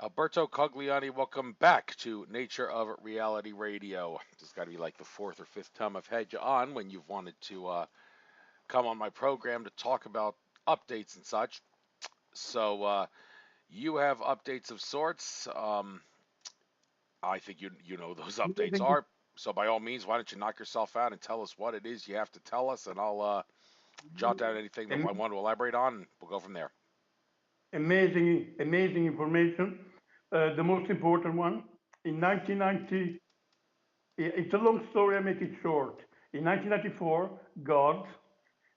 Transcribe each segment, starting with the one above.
Alberto Cogliani, welcome back to Nature of Reality Radio. This has got to be like the fourth or fifth time I've had you on when you've wanted to come on my program to talk about updates and such. So you have updates of sorts. I think you know those updates Amazing, are. So by all means, why don't you knock yourself out and tell us what it is you have to tell us, and I'll jot down anything that I am- want to elaborate on, and we'll go from there. amazing information. The most important one in 1990. It's a long story. I make it short. In 1994, God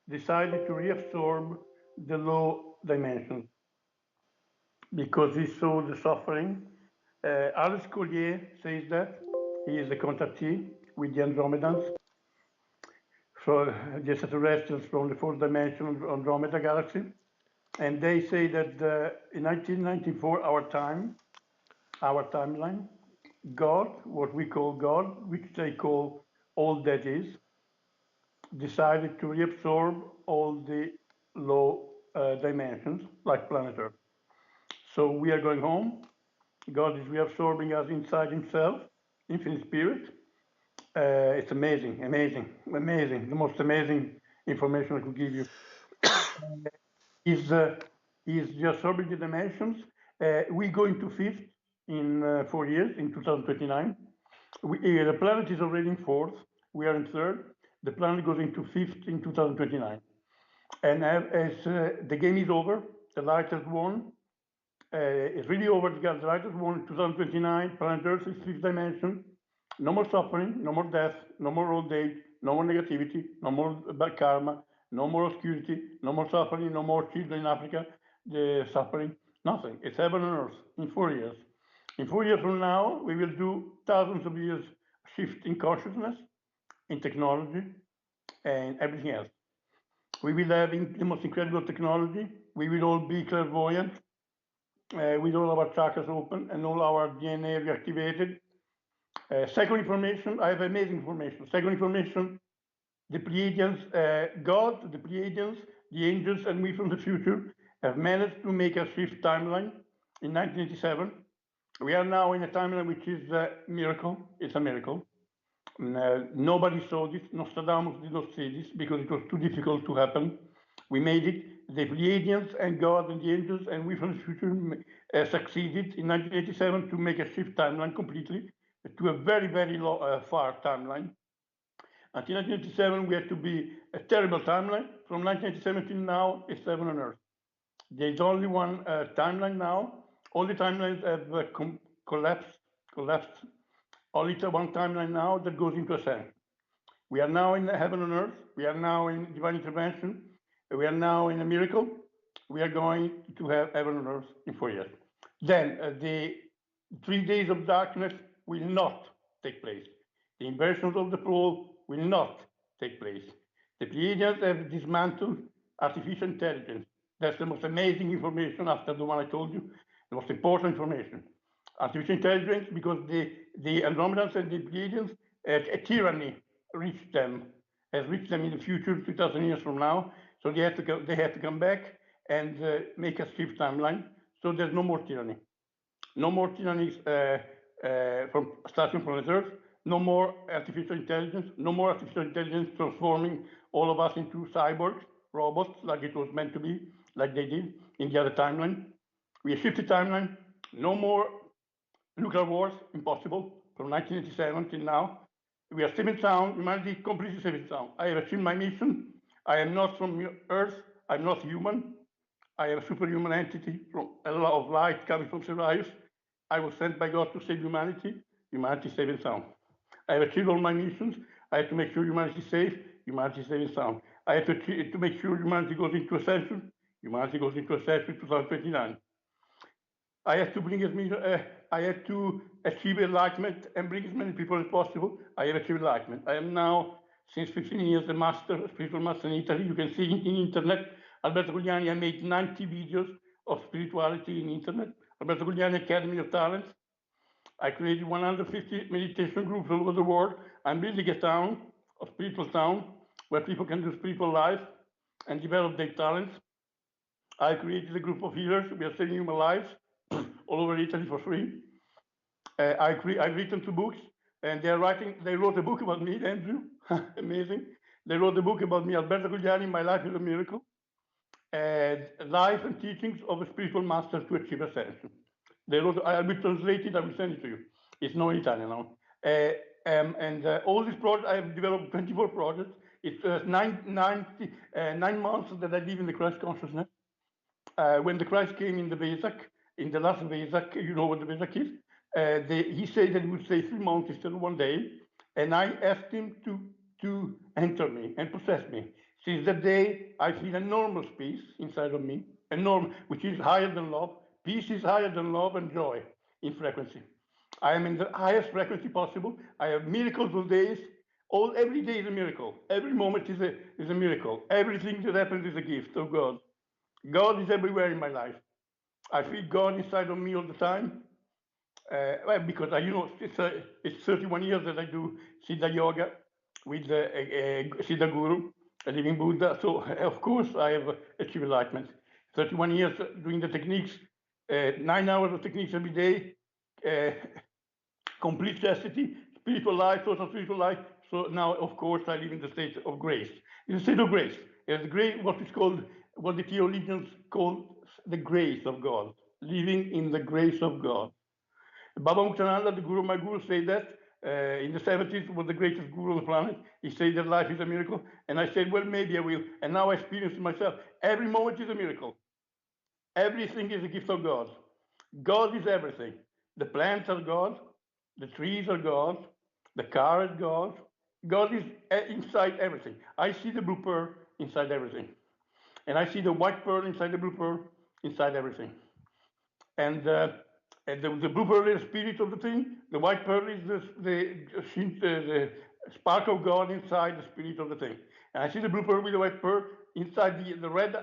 decided to reabsorb the low dimension because he saw the suffering. Alberto Cogliani says that he is a contactee with the Andromedans, so the extraterrestrials from the fourth dimension Andromeda galaxy. And they say that in 1994, our timeline, God, what we call God, which they call all that is, decided to reabsorb all the low dimensions like planet Earth. So we are going home. God is reabsorbing us inside Himself, infinite spirit. It's amazing. The most amazing information I could give you. Is is reabsorbing the dimensions. We go into fifth in 4 years, in 2029. The planet is already in fourth. We are in third. The planet goes into fifth in 2029. And as the game is over, the light has won. It's really over. The light has won in 2029. Planet Earth is fifth dimension. No more suffering, no more death, no more old age, no more negativity, no more bad karma, no more obscurity, no more suffering, no more children in Africa, the suffering, nothing. It's heaven on earth in 4 years. In 4 years from now, we will do thousands of years shift in consciousness, in technology, and everything else. We will have the most incredible technology. We will all be clairvoyant with all our chakras open and all our DNA reactivated. Second information, I have amazing information. Second information, the Pleiadians, God, the Pleiadians, the angels, and we from the future have managed to make a shift timeline in 1987. We are now in a timeline which is a miracle. It's a miracle. Nobody saw this. Nostradamus did not see this because it was too difficult to happen. We made it. The Pleiadians and God and the angels and we from the future succeeded in 1987 to make a shift timeline completely to a very far timeline. Until 1987, we had to be a terrible timeline. From 1987 till now, it's heaven on earth. There's only one timeline now. All the timelines have collapsed. Only one timeline now that goes into ascension. We are now in heaven on earth. We are now in divine intervention. We are now in a miracle. We are going to have heaven on earth in 4 years. Then the 3 days of darkness will not take place. The inversions of the pole will not take place. The Pleiadians have dismantled artificial intelligence. That's the most amazing information after the one I told you, the most important information. Artificial intelligence, because the Andromedans and the Pleiadians, a tyranny reached them, has reached them in the future, 2,000 years from now. So they have to come back and make a shift timeline. So there's no more tyranny. No more tyrannies from starting from the Earth. No more artificial intelligence. No more artificial intelligence transforming all of us into cyborgs, robots, like it was meant to be, like they did in the other timeline. We have shifted timeline. No more nuclear wars, impossible, from 1987 till now. We are safe and sound, humanity completely safe and sound. I have achieved my mission. I am not from Earth, I'm not human. I am a superhuman entity from a lot of light coming from Sirius. I was sent by God to save humanity, humanity safe and sound. I have achieved all my missions. I have to make sure humanity is safe, humanity is safe and sound. I have to make sure humanity goes into ascension, humanity goes into ascension 2029. I have to bring I have to achieve enlightenment and bring as many people as possible. I have achieved enlightenment. I am now, since 15 years, a spiritual master in Italy. You can see in internet, Alberto Cogliani, I made 90 videos of spirituality in internet. Alberto Cogliani Academy of Talents. I created 150 meditation groups all over the world. I'm building a town, a spiritual town, where people can do spiritual life and develop their talents. I created a group of healers. We are saving human lives. all over Italy for free. I've written 2 books, and they wrote a book about me, Andrew. Amazing. They wrote a book about me, Alberto Cogliani, My Life is a Miracle, and Life and Teachings of a Spiritual Master to Achieve Ascension. They wrote, I will translate it, I will send it to you. It's not in Italian now. And all these projects, I have developed 24 projects. It's 9 months that I live in the Christ consciousness. When the Christ came in the Vesak, in the last Vesak, you know what the Vesak is? He said that he would stay 3 months instead of one day, and I asked him to enter me and possess me. Since that day, I feel enormous peace inside of me, enormous, which is higher than love. Peace is higher than love and joy in frequency. I am in the highest frequency possible. I have miracles all days. Every day is a miracle. Every moment is a miracle. Everything that happens is a gift of God. God is everywhere in my life. I feel God inside of me all the time. Well, because it's 31 years that I do Siddha Yoga with a Siddha Guru, a living Buddha. So of course I have achieved enlightenment. 31 years doing the techniques, 9 hours of techniques every day, uh, complete chastity, spiritual life, total spiritual life. So now, of course, I live in the state of grace. In the state of grace, it's great, what the theologians call the grace of God, living in the grace of God. Baba Muktananda, the guru, my guru, said that in the 70s, was the greatest guru on the planet. He said that life is a miracle. And I said, well, maybe I will. And now I experience it myself. Every moment is a miracle. Everything is a gift of God. God is everything. The plants are God. The trees are God. The car is God. God is inside everything. I see the blue pearl inside everything. And I see the white pearl inside the blue pearl inside everything. And the blue pearl is the spirit of the thing. The white pearl is the spark of God inside the spirit of the thing. And I see the blue pearl with the white pearl inside the right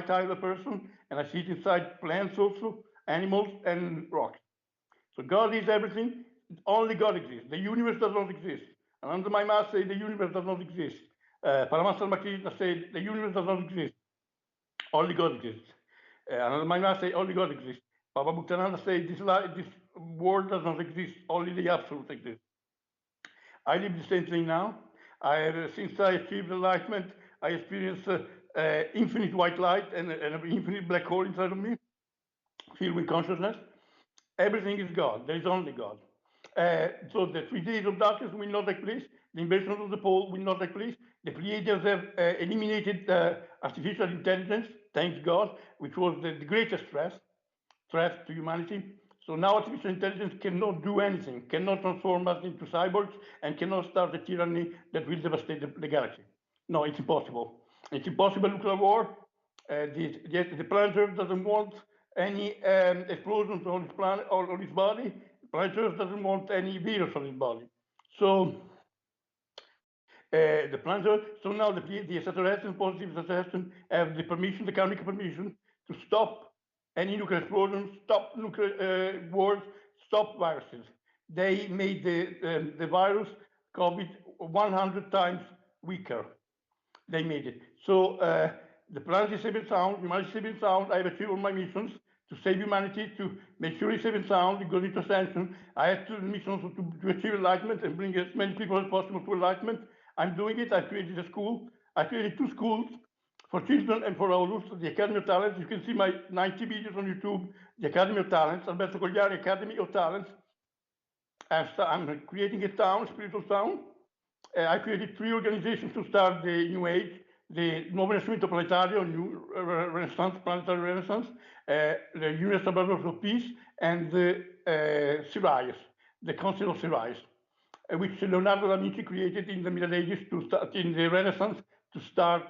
eye of the person, and I see it inside plants also, animals, and rocks. So God is everything. Only God exists. The universe does not exist. And under my mass say the universe does not exist. Paramahansa Krishna said the universe does not exist. Only God exists. Another Maharaj say only God exists. Baba Bhuktananda say this world does not exist. Only the absolute exists. I live the same thing now. Since I achieved enlightenment, I experience infinite white light and an infinite black hole inside of me, filled with consciousness. Everything is God. There is only God. So the 3 days of darkness will not take place. The invasion of the pole will not take place. The Pleiadians have eliminated artificial intelligence, thanks God, which was the greatest threat to humanity. So now artificial intelligence cannot do anything, cannot transform us into cyborgs, and cannot start a tyranny that will devastate the galaxy. No, it's impossible. It's impossible nuclear war. The planet Earth doesn't want any explosions on its planet or on its body. Planet Earth doesn't want any virus on its body. So the planet Earth. So now the extraterrestrials, positive extraterrestrials, have the permission, the karmic permission, to stop any nuclear explosions, stop nuclear wars, stop viruses. They made the virus COVID 100 times weaker. They made it. So the planet is safe and sound, humanity is safe and sound. I have achieved all my missions to save humanity, to make sure it's safe and sound, it goes into ascension. I have two missions to achieve enlightenment and bring as many people as possible to enlightenment. I'm doing it. I created a school. I created 2 schools for children and for adults, the Academy of Talents. You can see my 90 videos on YouTube, the Academy of Talents, Alberto Cogliani Academy of Talents. I'm creating a town, spiritual town. I created 3 organizations to start the New Age, the Nuovo Rinascimento Planetario, New Renaissance, Planetary Renaissance, the Universal Brothers of Peace, and the Sirius, the Council of Sirius, which Leonardo da Vinci created in the Middle Ages in the Renaissance to start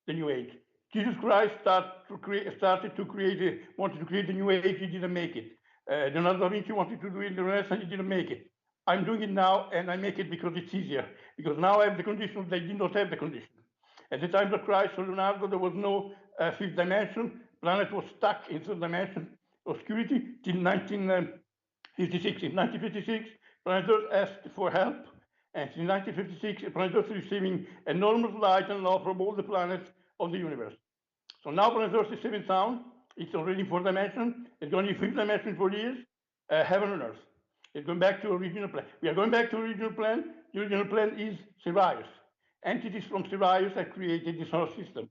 the New Age. Jesus Christ wanted to create the New Age, he didn't make it. Leonardo da Vinci wanted to do it in the Renaissance, he didn't make it. I'm doing it now, and I make it because it's easier. Because now I have the conditions they did not have the condition. At the time of Christ or Leonardo, there was no 5th dimension. Planet was stuck in 3rd dimension obscurity till 1956. In 1956, Planet Earth asked for help, and in 1956, Planet Earth is receiving enormous light and love from all the planets of the universe. So now Planet Earth is safe and sound. It's already in fourth dimension. It's going to be fifth dimension for years. Heaven and earth. It's going back to original plan. We are going back to original plan. The original plan is Sirius. Entities from Sirius have created the solar system.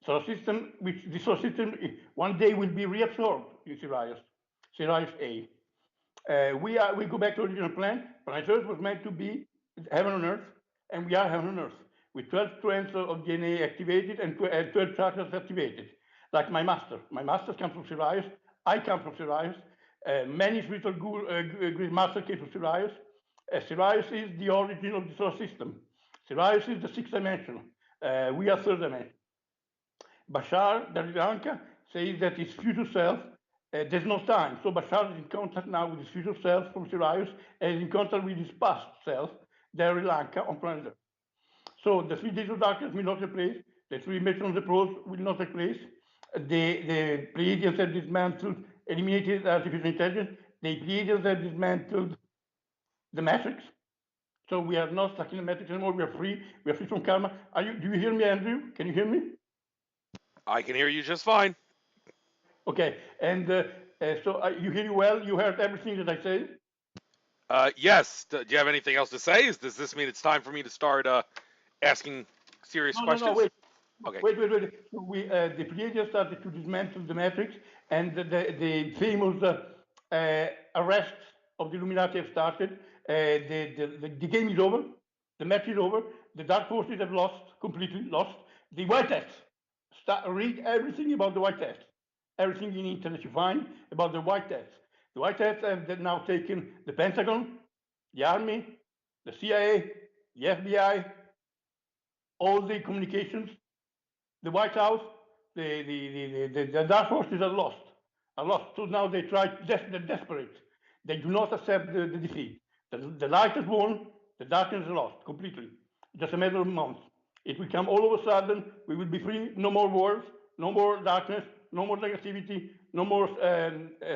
Solar system, which the solar system one day will be reabsorbed in Sirius, Sirius A. We go back to the original plan. Planet Earth was meant to be heaven on Earth, and we are heaven on Earth with 12 strands of DNA activated and 12 chakras activated. Like my master. My masters come from Sirius. I come from Sirius. Many spiritual great masters came from Sirius. Sirius is the origin of the solar system. Sirius is the sixth dimension. We are third dimension. Bashar Darilanka says that his future self, there's no time. So Bashar is in contact now with his future self from Sirius and is in contact with his past self, Darilanka, on planet Earth. So the 3 days of darkness will not take place. The 3 dimensions of the pros will not take place. The Pleiadians have dismantled, eliminated artificial intelligence. The Pleiadians have dismantled the matrix. So we are not stuck in the matrix anymore. We are free. We are free from karma. Do you hear me, Andrew? Can you hear me? I can hear you just fine. Okay, and so you hear me well? You heard everything that I said? Yes. Do you have anything else to say? Does this mean it's time for me to start asking serious No, questions? wait. Okay. So the Pleiadians started to dismantle the Matrix, and the famous arrests of the Illuminati have started. The game is over. The match is over. The Dark Forces have lost, completely lost. The White Hats. Read everything about the White Hats. Everything in the internet you find about the White Hats. The White Hats have now taken the Pentagon, the Army, the CIA, the FBI, all the communications, the White House, the Dark Forces are lost. Are lost. So now they're desperate. They do not accept the defeat. The light has won, the darkness is lost completely. Just a matter of months. It will come all of a sudden. We will be free. No more wars, no more darkness, no more negativity, no more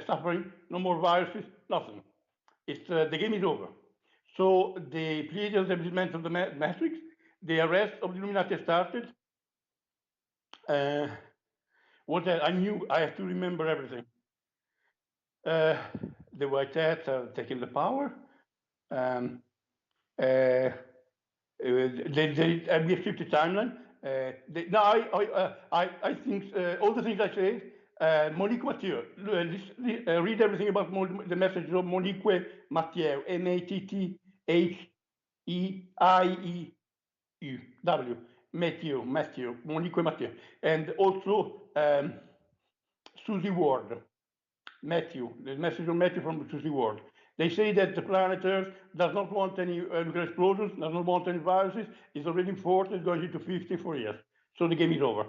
suffering, no more viruses, nothing. The game is over. So the Pleiadians have dismantled the Matrix. The arrest of the Illuminati started. What I knew, I have to remember everything. The White Hats are taking the power. Um, we have shifted timeline. Now I think all the things I say. Monique Mathieu, read everything about the message of Monique Mathieu, Mathieu, Matthew, Monique Mathieu, and also Susie Ward. Matthew, the message of Matthew from Susie Ward. They say that the planet Earth does not want any nuclear explosions, does not want any viruses, is already in fourth, it's going into 54 years. So the game is over.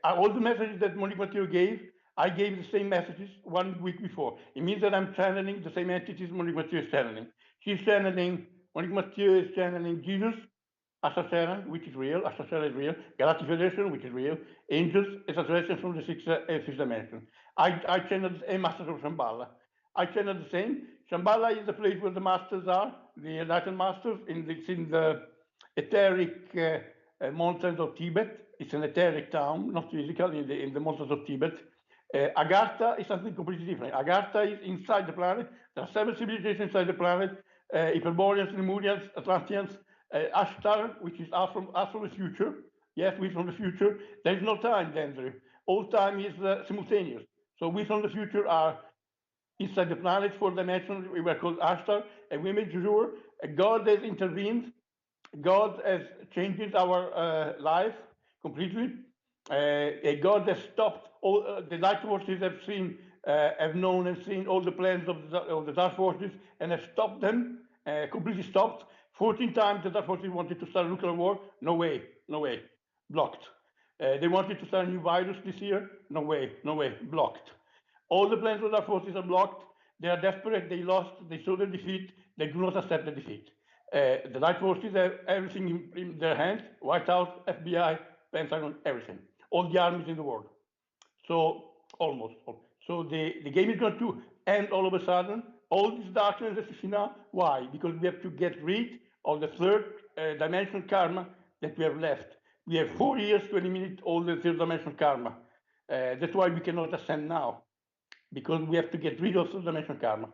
All the messages that Monique Mathieu gave, I gave the same messages 1 week before. It means that I'm channeling the same entities Monique Mathieu is channeling. Monique Mathieu is channeling Jesus, Asasera, which is real, Asasera is real, Galactic Federation, which is real, angels, extraterrestrials from the fifth dimension. I channeled a master of Shambhala. I channeled the same. Shambhala is the place where the masters are, the enlightened masters, it's in the etheric mountains of Tibet. It's an etheric town, not physical, in the mountains of Tibet. Agartha is something completely different. Agartha is inside the planet. There are 7 civilizations inside the planet. Hyperboreans, Lemurians, Atlanteans, Ashtar, which is us from the future. Yes, we from the future. There is no time, Dendry. All time is simultaneous. So we from the future are inside the planet, 4 dimensions. We were called Ashtar, and we made sure God has intervened. God has changed our life completely. God has stopped all the light forces have known and seen all the plans of the dark forces and have stopped them, completely stopped. 14 times the dark forces wanted to start a nuclear war. No way, no way, blocked. They wanted to start a new virus this year. No way, no way, blocked. All the plans of the dark forces are blocked. They are desperate. They lost. They saw the defeat. They do not accept the defeat. The light forces have everything in their hands: White House, FBI, Pentagon, everything. All the armies in the world. So almost. So the game is going to end all of a sudden. All this darkness that you see now. Why? Because we have to get rid of the third dimensional karma that we have left. We have 4 years to eliminate all the third dimensional karma. That's why we cannot ascend now, because we have to get rid of dimension karma.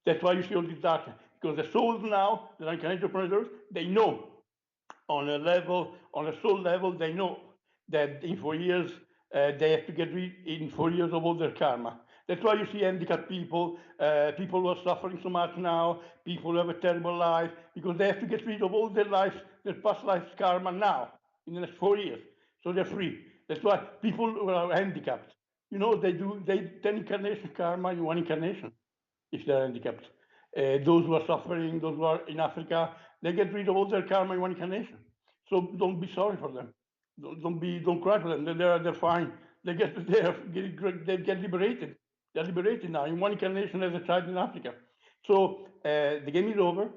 That's why you see all this darkness. Because the souls now, the incarnate operators, they know on a level, on a soul level, they know that in 4 years they have to get rid in 4 years of all their karma. That's why you see handicapped people, people who are suffering so much now, people who have a terrible life, because they have to get rid of all their lives, their past lives karma now, in the next 4 years. So they're free. That's why people who are handicapped, they do 10 incarnation karma in one incarnation if they're handicapped. Those who are suffering, those who are in Africa, they get rid of all their karma in one incarnation. So don't be sorry for them. Don't cry for them. They're fine. They get liberated. They're liberated now in one incarnation as a child in Africa. So the game is over.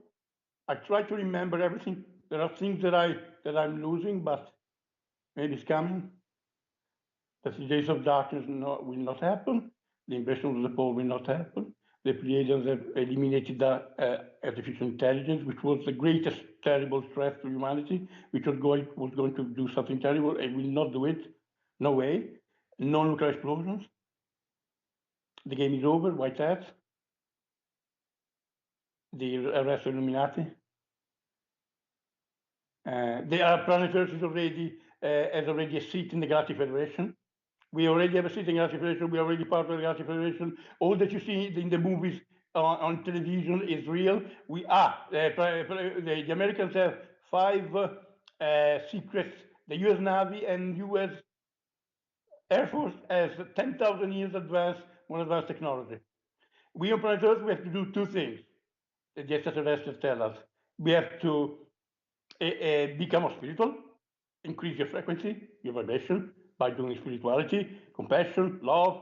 I try to remember everything. There are things that I'm losing, but maybe it's coming. The days of darkness will not happen. The invasion of the pole will not happen. The Pleiadians have eliminated the artificial intelligence, which was the greatest terrible threat to humanity, which was going to do something terrible. It will not do it. No way. No nuclear explosions. The game is over. White hats. The arrest of Illuminati. The Planet Earth is already has already a seat in the Galactic Federation. We already have a seat in the Galactic Federation. We are already part of the Galactic Federation. All that you see in the movies on television is real. The Americans have 5 secrets. The U.S. Navy and U.S. Air Force has 10,000 years more advanced technology. We on planet Earth, we have to do two things. The extraterrestrials tell us. We have to become more spiritual, increase your frequency, your vibration by doing spirituality, compassion, love,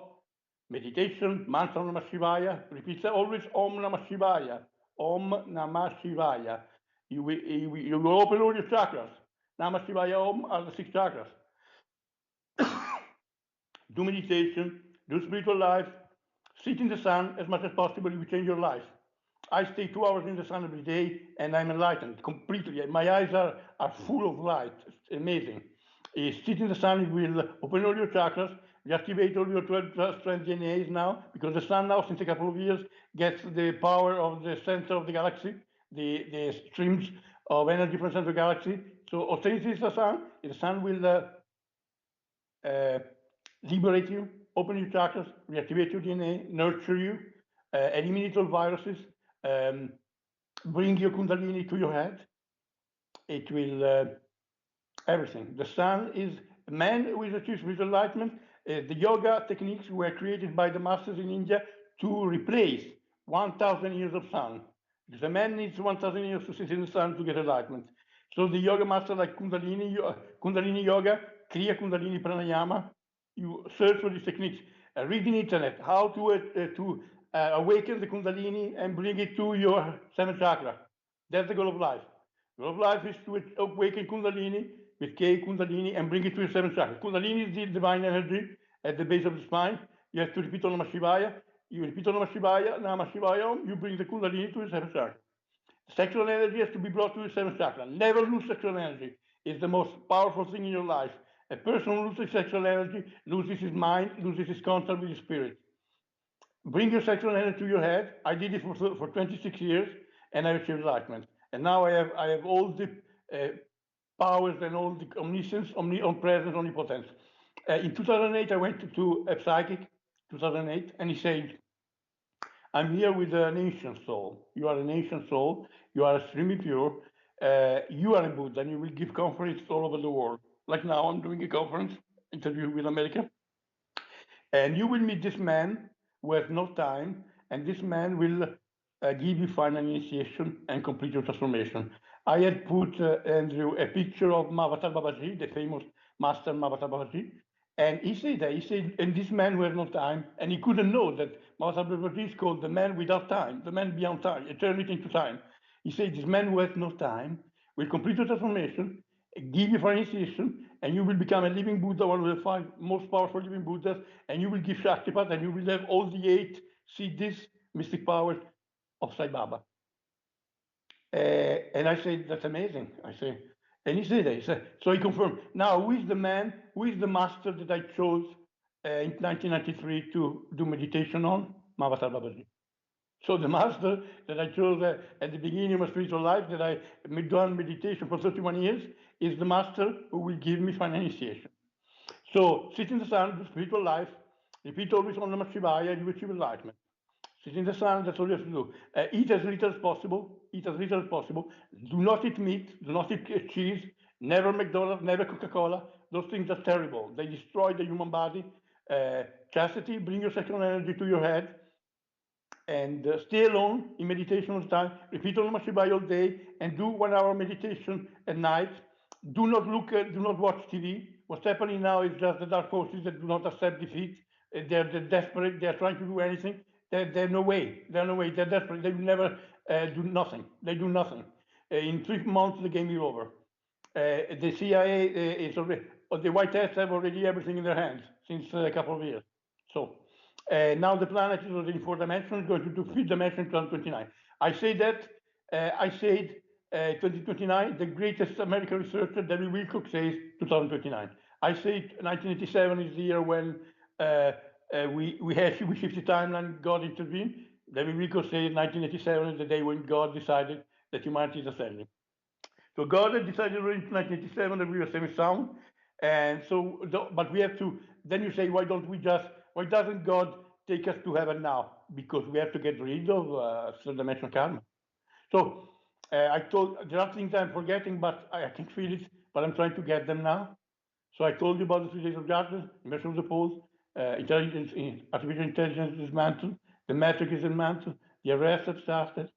meditation, mantra Namah Shivaya. Repeat always Om Namah Shivaya. Om Namah Shivaya. You will open all your chakras. Namah Shivaya Om are the 6 chakras. Do meditation, do spiritual life, sit in the sun as much as possible, you will change your life. I stay 2 hours in the sun every day and I'm enlightened completely. My eyes are full of light. It's amazing. Sit in the sun will open all your chakras, reactivate all your 12 strand DNAs now, because the sun now, since a couple of years, gets the power of the center of the galaxy, the streams of energy from the center of the galaxy. So, austerity is the sun will liberate you, open your chakras, reactivate your DNA, nurture you, eliminate all viruses, bring your kundalini to your head. It will everything. The sun is man with achieved spiritual enlightenment. The yoga techniques were created by the masters in India to replace 1,000 years of sun. Because a man needs 1,000 years to sit in the sun to get enlightenment. So the yoga master like Kundalini Yoga, Kriya Kundalini Pranayama, you search for these techniques. Read in internet how to awaken the Kundalini and bring it to your 7th chakra. That's the goal of life. The goal of life is to awaken Kundalini with K Kundalini and bring it to your 7th chakra. Kundalini is the divine energy at the base of the spine. You have to repeat Om Namah Shivaya. You repeat Om Namah Shivaya, Namah Shivaya Om, you bring the Kundalini to your 7th chakra. Sexual energy has to be brought to your 7th chakra. Never lose sexual energy. It's the most powerful thing in your life. A person who loses sexual energy loses his mind, loses his contact with his spirit. Bring your sexual energy to your head. I did it for 26 years and I achieved enlightenment. And now I have all the powers and all the omniscience, omnipresence, omnipotence. In 2008, I went to a psychic, 2008, and he said, I'm here with an ancient soul. You are an ancient soul. You are extremely pure. You are a Buddha, and you will give conferences all over the world. Like now, I'm doing a conference, interview with America. And you will meet this man who has no time, and this man will give you final initiation and complete your transformation. I had put, Andrew, a picture of Mahavatar Babaji, the famous master Mahavatar Babaji, and he said, and this man who has no time, and he couldn't know that Mahavatar Babaji is called the man without time, the man beyond time, eternity into time. He said, this man who has no time will complete your transformation, give you for initiation, and you will become a living Buddha, one of the 5 most powerful living Buddhas, and you will give Shaktipat, and you will have all the 8 siddhis, mystic powers of Sai Baba. And I said, that's amazing. I say, and he said, so he confirmed. Now, who is the man, who is the master that I chose in 1993 to do meditation on, Mavatar Babaji. So the master that I chose at the beginning of my spiritual life, that I done meditation for 31 years, is the master who will give me final initiation. So sit in the sun, do spiritual life, repeat always on Namah Shivaya, you achieve enlightenment. Sit in the sun, that's all you have to do. Eat as little as possible, eat as little as possible. Do not eat meat, do not eat cheese, never McDonald's, never Coca-Cola. Those things are terrible. They destroy the human body. Chastity, bring your sexual energy to your head and stay alone in meditation all the time. Repeat Om Namah Shivaya all day and do 1 hour meditation at night. Do not watch TV. What's happening now is just the dark forces that do not accept defeat. They're desperate. They're trying to do anything. There's no way. There's no way. They're desperate. They will never do nothing. They do nothing. In 3 months, the game is over. The CIA is already, the White Hats have already everything in their hands since a couple of years. So now the planet is already in 4 dimensions, going to do fifth dimension 2029. I said 2029, the greatest American researcher, David Wilcock, says 2029. I say 1987 is the year when we shift the timeline, God intervened. David Wilcock says 1987 is the day when God decided that humanity is ascending. So God had decided already in 1987 that we were semi-sound, and so, but we have to. Then you say, why doesn't God take us to heaven now? Because we have to get rid of third-dimensional karma. So I told there are things I'm forgetting, but I can feel it. But I'm trying to get them now. So I told you about the 3 days of darkness, inversion of the poles, artificial intelligence is dismantled, the metric is dismantled, the arrest have started.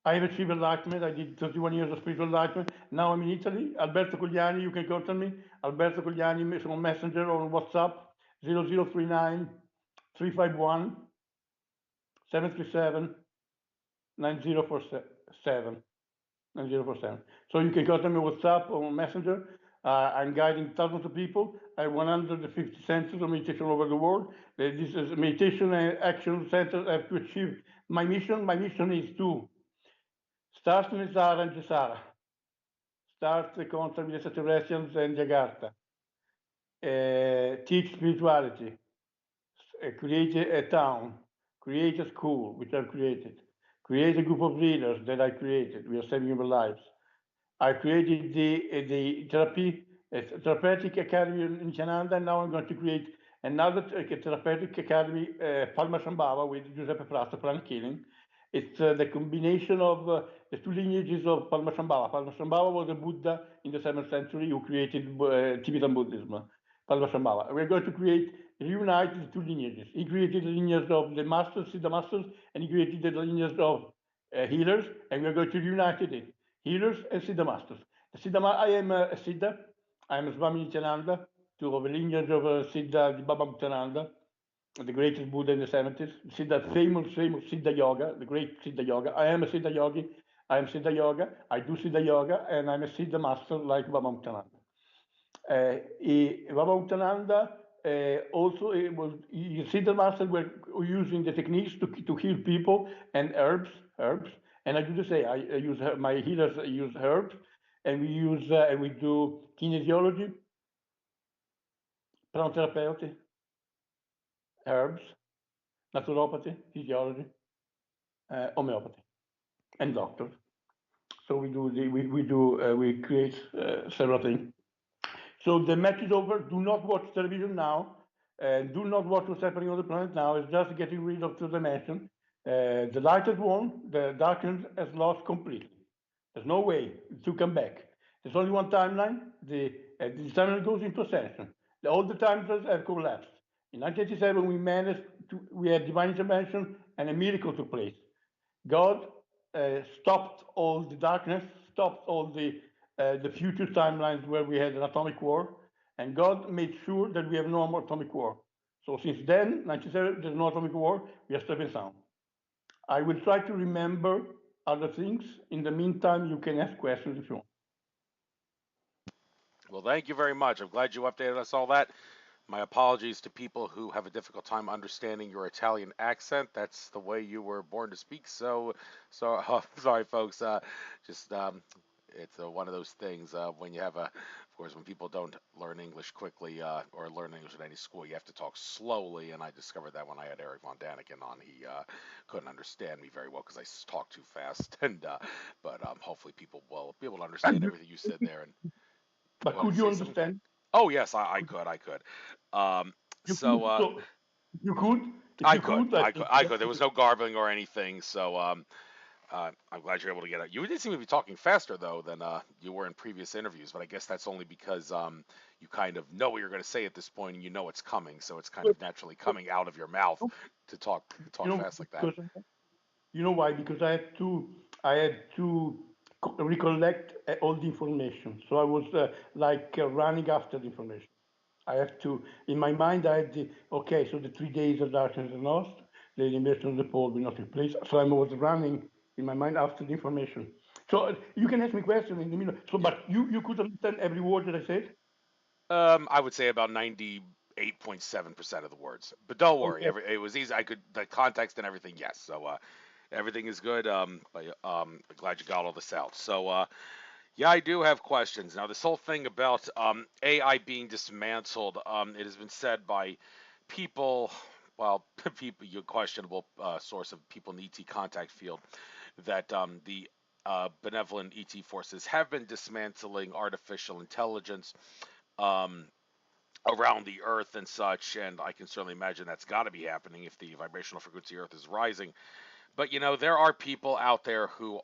I have achieved enlightenment. I did 31 years of spiritual enlightenment. Now I'm in Italy. Alberto Cogliani, you can contact me. Alberto Cogliani is on Messenger or on WhatsApp, 0039 351 737 9047. 9047. So you can contact me on WhatsApp or on Messenger. I'm guiding thousands of people. I have 150 centers of meditation all over the world. This is meditation and action centers. I have to achieve my mission. My mission is to start in Zara and Gesara, start the contact with extraterrestrials and Jakarta, teach spirituality, create a town, create a school, which I've created, create a group of leaders that I created. We are saving human lives. I created the therapeutic academy in Canada, and now I'm going to create another therapeutic academy, Palma Shambhava, with Giuseppe Prato, Planet Healing. It's the combination of the 2 lineages of Palma Shambhava. Palma Shambhava was a Buddha in the 7th century who created Tibetan Buddhism. Palma Shambhava. We're going to reunite the 2 lineages. He created the lineage of the masters, Siddha masters, and he created the lineage of healers, and we're going to reunite it. Healers and Siddha masters. I am a Siddha. I am a Swami Nityananda, to the lineage of Siddha di Baba Muktananda, the greatest Buddha in the 70s. Siddha, famous Siddha Yoga, the great Siddha Yoga. I am a Siddha Yogi. I am Siddha Yoga. I do Siddha Yoga, and I'm a Siddha master like Baba Muktananda. Baba Muktananda also Siddha masters were using the techniques to heal people and herbs. And I do the same. I use my healers use herbs, and we do kinesiology, pranotherapeutic, herbs, naturopathy, physiology, homeopathy, and doctors. So we create several things. So the match is over. Do not watch television now. Do not watch what's happening on the planet now. It's just getting rid of two dimension. The light has won. The darkness has lost completely. There's no way to come back. There's only one timeline. The timeline goes into ascension. All the timelines have collapsed. In 1987, we had divine intervention, and a miracle took place. God stopped all the darkness, stopped all the future timelines where we had an atomic war, and God made sure that we have no more atomic war. So since then, 1997, there's no atomic war. We are safe and sound. I will try to remember other things. In the meantime, you can ask questions if you want. Well, thank you very much. I'm glad you updated us all that. My apologies to people who have a difficult time understanding your Italian accent. That's the way you were born to speak. Sorry, folks. Just it's one of those things when you have a, of course, when people don't learn English quickly or learn English at any school, you have to talk slowly. And I discovered that when I had Eric Von Daniken on, he couldn't understand me very well because I talk too fast. And but hopefully people will be able to And understand everything you said there. And but wanted could to you say something? understand? Oh yes, I Could could, I could. Um, you could? so So you could, if I you could, could, I I could, think I yes, could. There you was could. no garbling or anything. So I'm glad you're able to get it. You did seem to be talking faster though than you were in previous interviews, but I guess that's only because you kind of know what you're going to say at this point and you know it's coming, so it's kind But, of naturally coming out of your mouth to you talk know, fast like that. because you know why? Because I had to recollect all the information. So I was like running after the information. I have to, in my mind, I had the, okay, so the 3 days of darkness and lost, the invasion of the pole will not take place. So I was running in my mind after the information. So you can ask me questions in the middle. So, Yeah. but you could understand every word that I said? I would say about 98.7% of the words, but don't worry, Okay. it was easy. I could the context and everything. Yes, so everything is good. Glad you got all this out. So yeah, I do have questions. Now, this whole thing about AI being dismantled, it has been said by people, well, people, your questionable source of people in the ET contact field, that the benevolent ET forces have been dismantling artificial intelligence um, around the Earth and such, and I can certainly imagine that's got to be happening if the vibrational frequency of Earth is rising. But there are people out there who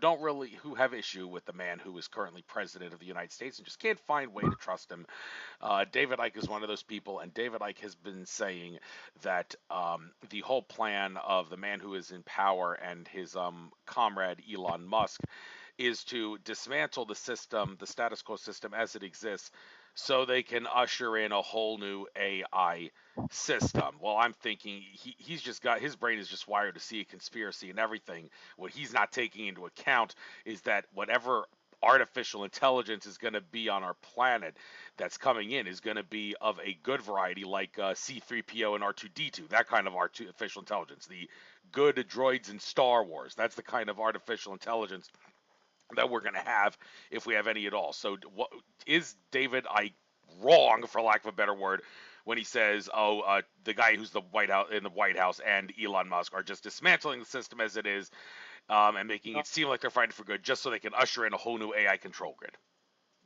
don't really who have issue with the man who is currently president of the United States and just can't find way to trust him. David Icke is one of those people, and David Icke has been saying that the whole plan of the man who is in power and his comrade Elon Musk is to dismantle the system, the status quo system as it exists, so they can usher in a whole new AI system. Well, I'm thinking he's just got his brain is just wired to see a conspiracy and everything. What he's not taking into account is that whatever artificial intelligence is going to be on our planet that's coming in is going to be of a good variety like C3PO and R2D2, that kind of artificial intelligence, the good droids in Star Wars. That's the kind of artificial intelligence that we're going to have if we have any at all. So, what is David I wrong, for lack of a better word, when he says, "Oh, the guy who's the White House in the White House and Elon Musk are just dismantling the system as it is, and making No, it seem like they're fighting for good, just so they can usher in a whole new AI control grid."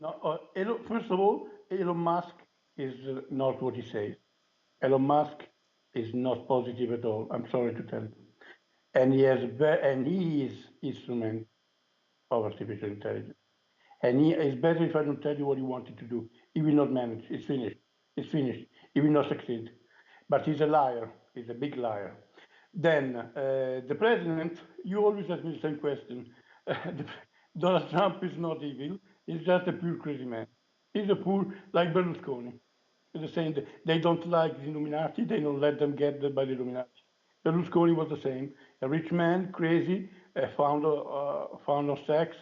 no, first of all, Elon Musk is not what he says. Elon Musk is not positive at all. I'm sorry to tell you. And he is instrument of artificial intelligence. And it's better if I don't tell you what he wanted to do. He will not manage. It's finished. It's finished. He will not succeed. But he's a liar. He's a big liar. Then the president, you always ask me the same question. Donald Trump is not evil. He's just a pure crazy man. He's a poor, like Berlusconi. They're saying that they don't like the Illuminati. They don't let them get by the Illuminati. Berlusconi was the same. A rich man, crazy, fond of sex,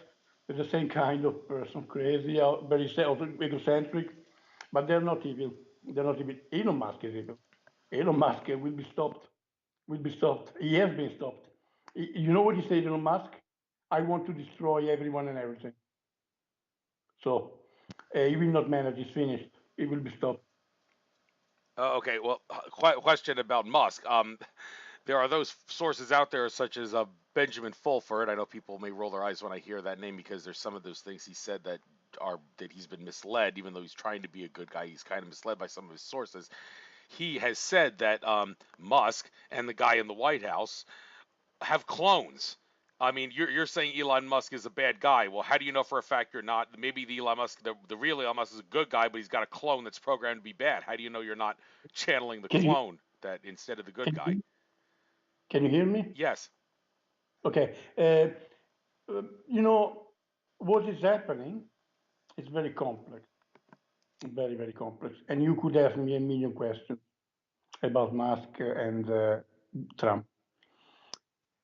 is the same kind of person, crazy, very egocentric, but they're not evil. They're not evil. Elon Musk is evil. Elon Musk will be stopped. Will be stopped. He has been stopped. You know what he said, Elon Musk? I want to destroy everyone and everything. So he will not manage. He's finished. He will be stopped. Okay, well, question about Musk. There are those sources out there, such as Benjamin Fulford. I know people may roll their eyes when I hear that name because there's some of those things he said that he's been misled, even though he's trying to be a good guy. He's kind of misled by some of his sources. He has said that Musk and the guy in the White House have clones. I mean, you're saying Elon Musk is a bad guy. Well, how do you know for a fact you're not? Maybe the real Elon Musk is a good guy, but he's got a clone that's programmed to be bad. How do you know you're not channeling the Can you clone that instead of the good can guy? you can you hear me? Yes. Okay. You know what is happening is very complex, very very complex, and you could ask me a million questions about Musk and Trump.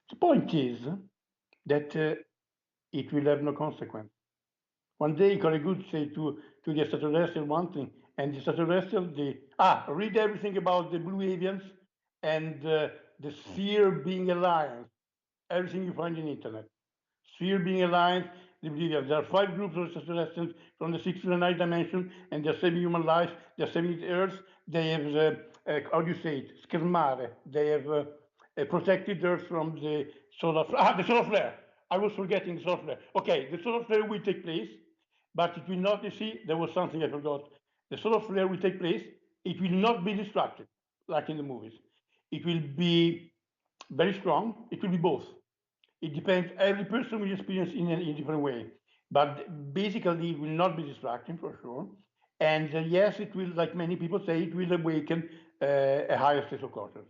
The point is that it will have no consequence. One day Corrigut say to the extraterrestrial one thing, and the extraterrestrial read everything about the blue avians and the sphere being alliance, everything you find in internet. Sphere being alliance, There are 5 groups of extraterrestrials from the sixth to the ninth dimension, and they're saving human life. They're saving the Earth. They have, how do you say it? Schermare. They have protected Earth from the solar flare. I was forgetting the solar flare. Okay, the solar flare will take place, but it will not. You see, there was something I forgot. The solar flare will take place. It will not be distracted like in the movies. It will be very strong. It will be both. It depends. Every person will experience in a different way, but basically it will not be distracting for sure. And yes, it will, like many people say, it will awaken a higher state of consciousness.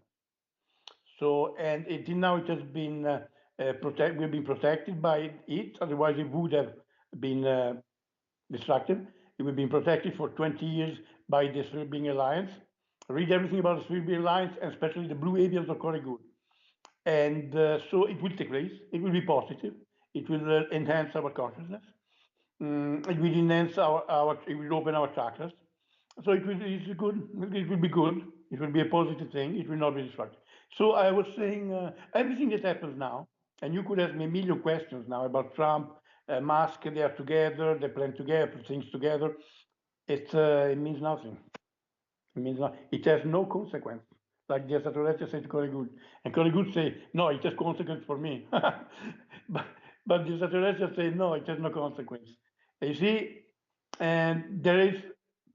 So, and until now it has been we've been protected by it. Otherwise, it would have been distracted. It would have been protected for 20 years by the Sphere Being Alliance. Read everything about the Sphere Being Alliance, and especially the Blue Avians are very good. And so it will take place. It will be positive. It will enhance our consciousness. It will enhance it will open our chakras. So it's good. It will be good. It will be a positive thing. It will not be destructive. So I was saying everything that happens now, and you could ask me a million questions now about Trump, Musk. They are together. They plan together, put things together. It means nothing. It means not, it has no consequence. Like the extraterrestrials say to Corey, and Corey say, no, it has consequence for me. but the extraterrestrials say, no, it has no consequence. You see, and there is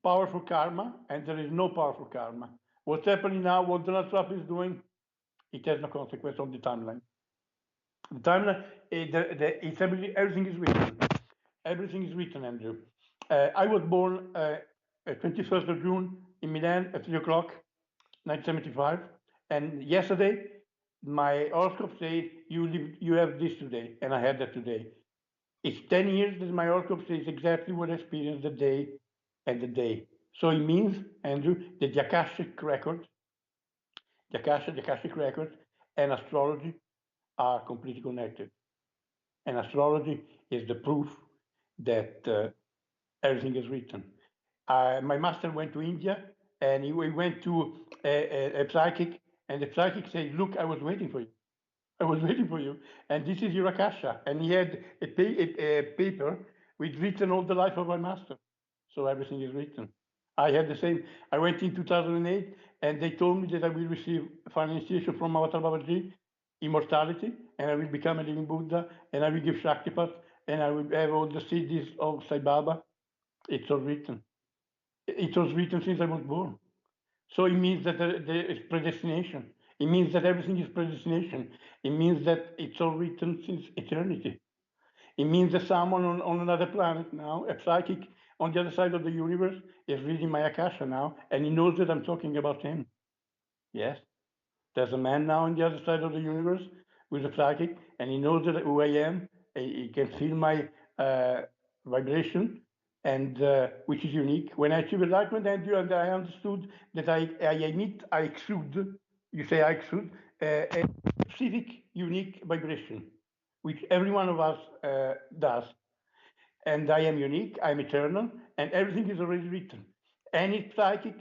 powerful karma, and there is no powerful karma. What's happening now, what Donald Trump is doing, it has no consequence on the timeline. The timeline, everything is written. Everything is written, Andrew. I was born 21st of June in Milan at 3 o'clock, 1975. And yesterday, my horoscope said, you have this today. And I had that today. It's 10 years that my horoscope says exactly what I experienced the day and the day. So it means, Andrew, that the Akashic records and astrology are completely connected. And astrology is the proof that everything is written. My master went to India, and he went to a psychic, and the psychic said, look, I was waiting for you. I was waiting for you. And this is your Akasha. And he had a paper with written all the life of my master. So everything is written. I had the same. I went in 2008, and they told me that I will receive final initiation from Avatar Babaji, immortality, and I will become a living Buddha, and I will give Shaktipat, and I will have all the siddhis of Sai Baba. It's all written. It was written since I was born. So it means that there is predestination. It means that everything is predestination. It means that it's all written since eternity. It means that someone on another planet now, a psychic on the other side of the universe, is reading my Akasha now, and he knows that I'm talking about him. Yes. There's a man now on the other side of the universe who's a psychic, and he knows that who I am. He can feel my vibration, and which is unique. When I achieve enlightenment, and I understood that I exude, you say I exude, a specific, unique vibration, which every one of us does. And I am unique, I'm eternal, and everything is already written. Any psychic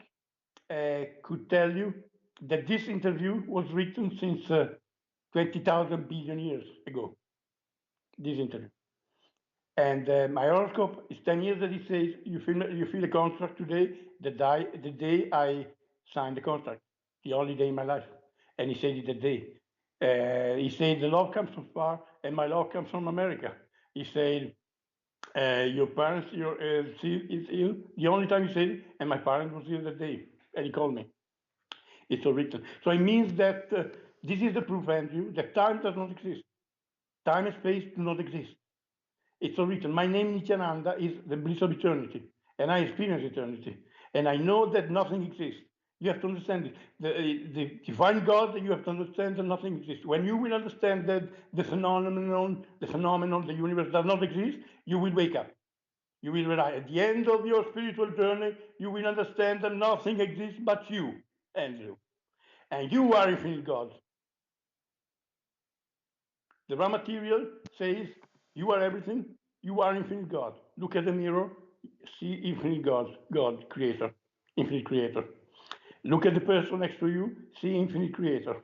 could tell you that this interview was written since 20,000 billion years ago, this interview. And my horoscope is 10 years that it says you feel a contract today, the day I signed the contract, the only day in my life. And he said it that day. He said the love comes from far, and my love comes from America. He said, your parents, is ill. The only time he said it, and my parents was ill that day, and he called me. It's all written. So it means that this is the proof, Andrew, that time does not exist. Time and space do not exist. It's all written. My name, Nityananda, is the bliss of eternity, and I experience eternity. And I know that nothing exists. You have to understand it. The divine God, you have to understand that nothing exists. When you will understand that the phenomenon, the universe does not exist, you will wake up. You will realize at the end of your spiritual journey, you will understand that nothing exists but you, Andrew. And you are infinite God. The raw material says you are everything, you are infinite God. Look at the mirror, see infinite God, creator, infinite creator. Look at the person next to you, see infinite creator.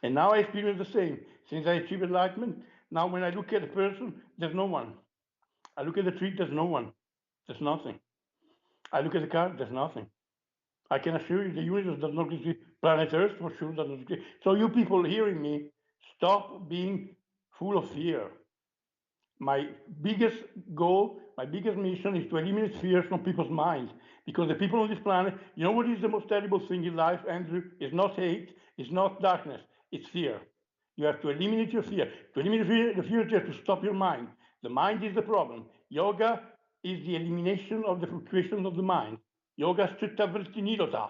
And now I experience the same. Since I achieved enlightenment, now when I look at a person, there's no one. I look at the tree, there's no one. There's nothing. I look at the car, there's nothing. I can assure you the universe does not exist. Planet Earth for sure does not exist. So you people hearing me, stop being full of fear. My biggest goal, my biggest mission is to eliminate fear from people's minds. Because the people on this planet, you know what is the most terrible thing in life, Andrew? It's not hate, it's not darkness, it's fear. You have to eliminate your fear. To eliminate fear, the fear, you have to stop your mind. The mind is the problem. Yoga is the elimination of the fluctuations of the mind. Yoga stricta nirota.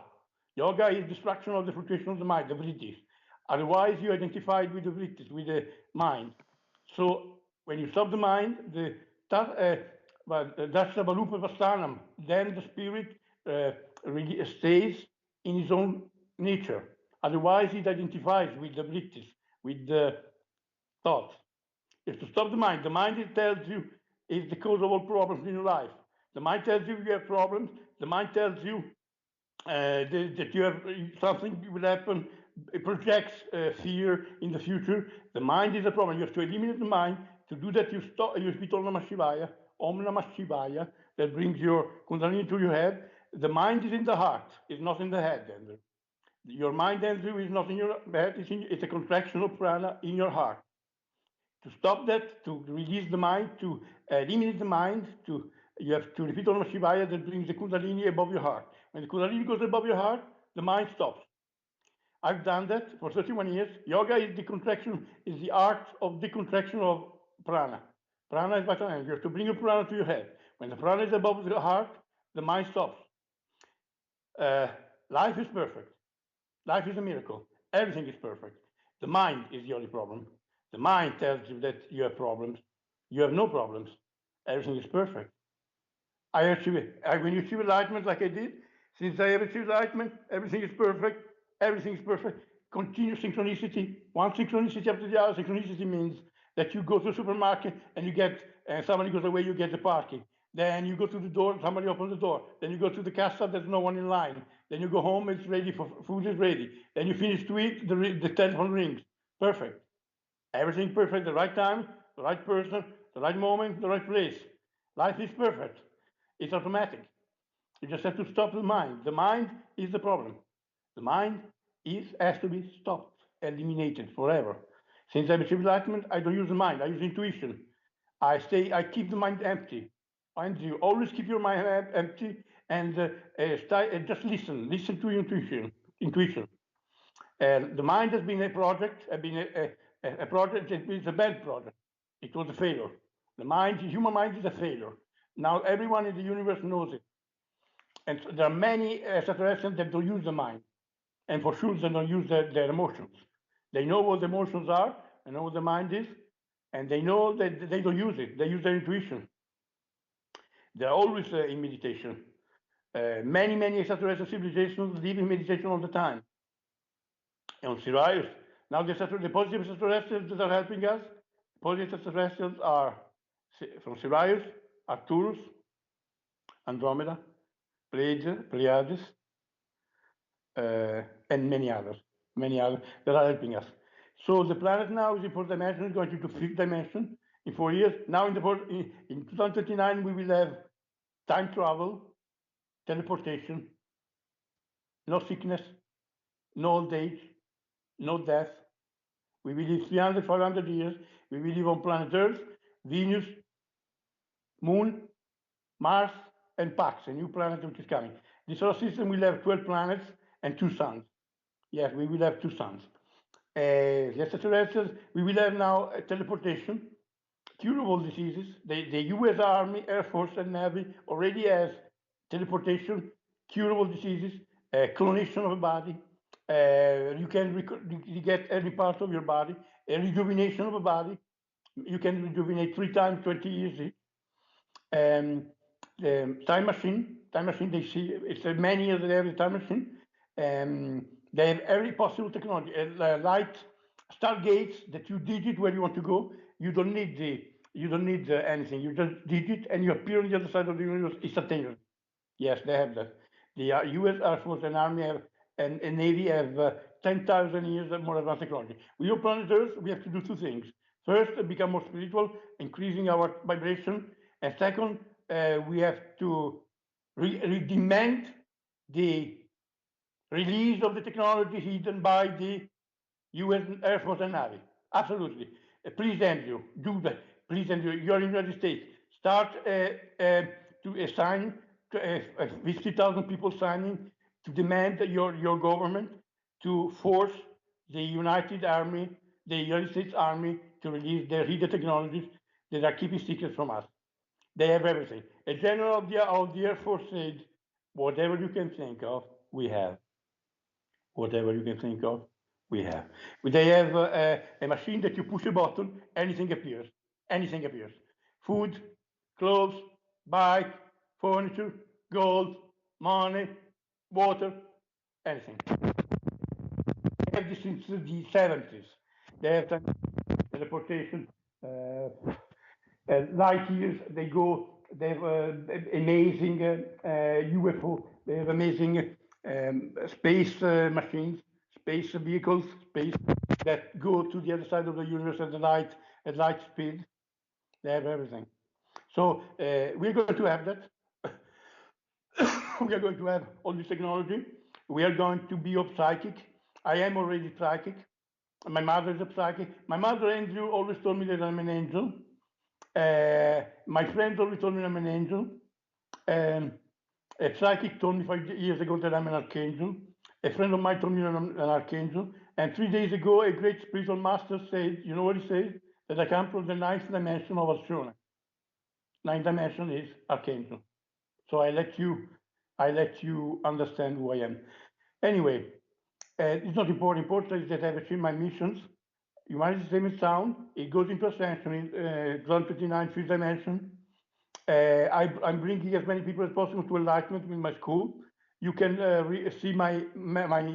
Yoga is destruction of the fluctuation of the mind, the vrittis. Otherwise, you identified with the vrittis, with the mind. So when you stop the mind, the Dasha Valupa Vastanam, then the spirit really stays in his own nature. Otherwise, it identifies with the vrittis, with the thoughts. Is to stop the mind. The mind it tells you is the cause of all problems in your life. The mind tells you have problems. The mind tells you that you have something will happen. It projects fear in the future. The mind is a problem. You have to eliminate the mind. To do that, you stop. You repeat Om Namah Shivaya. Om Namah Shivaya. That brings your Kundalini to your head. The mind is in the heart. It's not in the head, Andrew. Your mind, Andrew, is not in your head. It's a contraction of prana in your heart. To stop that, to release the mind, to eliminate the mind, you have to repeat Om Namah Shivaya that brings the Kundalini above your heart. When the Kundalini goes above your heart, the mind stops. I've done that for 31 years. Yoga is decontraction, is the art of decontraction of prana. Prana is vital energy. You have to bring your prana to your head. When the prana is above the heart, the mind stops. Life is perfect. Life is a miracle. Everything is perfect. The mind is the only problem. The mind tells you that you have problems. You have no problems. Everything is perfect. When you achieve enlightenment like I did, since I have achieved enlightenment, everything is perfect. Everything is perfect. Continuous synchronicity. One synchronicity after the other. Synchronicity means that you go to the supermarket and you get, somebody goes away, you get the parking. Then you go to the door, somebody opens the door. Then you go to the casa, there's no one in line. Then you go home, it's ready for food is ready. Then you finish to eat, the telephone rings. Perfect. Everything perfect, the right time, the right person, the right moment, the right place. Life is perfect. It's automatic. You just have to stop the mind. The mind is the problem. The mind has to be stopped, eliminated forever. Since I'm a civil enlightenment, I don't use the mind. I use intuition. I keep the mind empty. And you always keep your mind empty and just listen. Listen to your intuition. Intuition. The mind has been a project, a project. It's a bad project. It was a failure. The human mind is a failure. Now everyone in the universe knows it. And so there are many extraterrestrials that don't use the mind. And for sure they don't use their emotions. They know what the emotions are, they know what the mind is, and they know that they don't use it. They use their intuition. They're always in meditation. Many extraterrestrial civilizations live in meditation all the time. And on Sirius, now the positive extraterrestrials that are helping us, positive extraterrestrials are from Sirius, Arcturus, Andromeda, Pleiades, and many others that are helping us. So the planet now is in fourth dimension, going into fifth dimension in 4 years. Now in 2039, we will have time travel, teleportation, no sickness, no old age, no death. We will live 300, 400 years. We will live on planet Earth, Venus, Moon, Mars, and Pax, a new planet which is coming. The solar system will have 12 planets and 2 suns. Yes, we will have 2 suns. The extraterrestrials, we will have now teleportation, curable diseases. The US Army, Air Force, and Navy already has teleportation, curable diseases, clonation of a body. You can get any part of your body, a rejuvenation of a body. You can rejuvenate 3 times, 20 years. Time machine, they see, it's many years they have the time machine. They have every possible technology, light stargates that you digit where you want to go. You don't need anything. You just digit and you appear on the other side of the universe instantaneously. Yes, they have that. The U.S. Air Force and Army have, and Navy have 10,000 years of more advanced technology. We on planet Earth, we have to do 2 things. First, become more spiritual, increasing our vibration, And second, we have to demand the release of the technology hidden by the U.S. Air Force and Navy. Absolutely. Please, Andrew, do that. Please, Andrew, you're in the United States. Start to assign 50,000 people signing to demand your government to force the United States Army to release their hidden technologies that are keeping secrets from us. They have everything. A general of the Air Force said, whatever you can think of, we have. Whatever you can think of, we have. They have a machine that you push a button, anything appears. Anything appears. Food, clothes, bike, furniture, gold, money, water, anything. They have this since the 70s. They have teleportation, light years. They go. They have amazing UFO. They have amazing space machines, space vehicles, space that go to the other side of the universe at light speed. They have everything. So we're going to have that. We are going to have all this technology. We are going to be of psychic. I am already psychic. My mother is a psychic. My mother, Andrew, always told me that I'm an angel. My friends always told me I'm an angel. Um, a psychic told me 5 years ago that I'm an archangel. A friend of mine told me that I'm an archangel. And 3 days ago, a great spiritual master said, you know what he said? That I come from the ninth dimension of Arjuna. Ninth dimension is archangel. So I let you understand who I am. Anyway, it's not important. Important is that I've achieved my missions. Humanity system is sound. It goes into ascension in 2029, fifth dimension. I'm bringing as many people as possible to enlightenment with my school. You can see my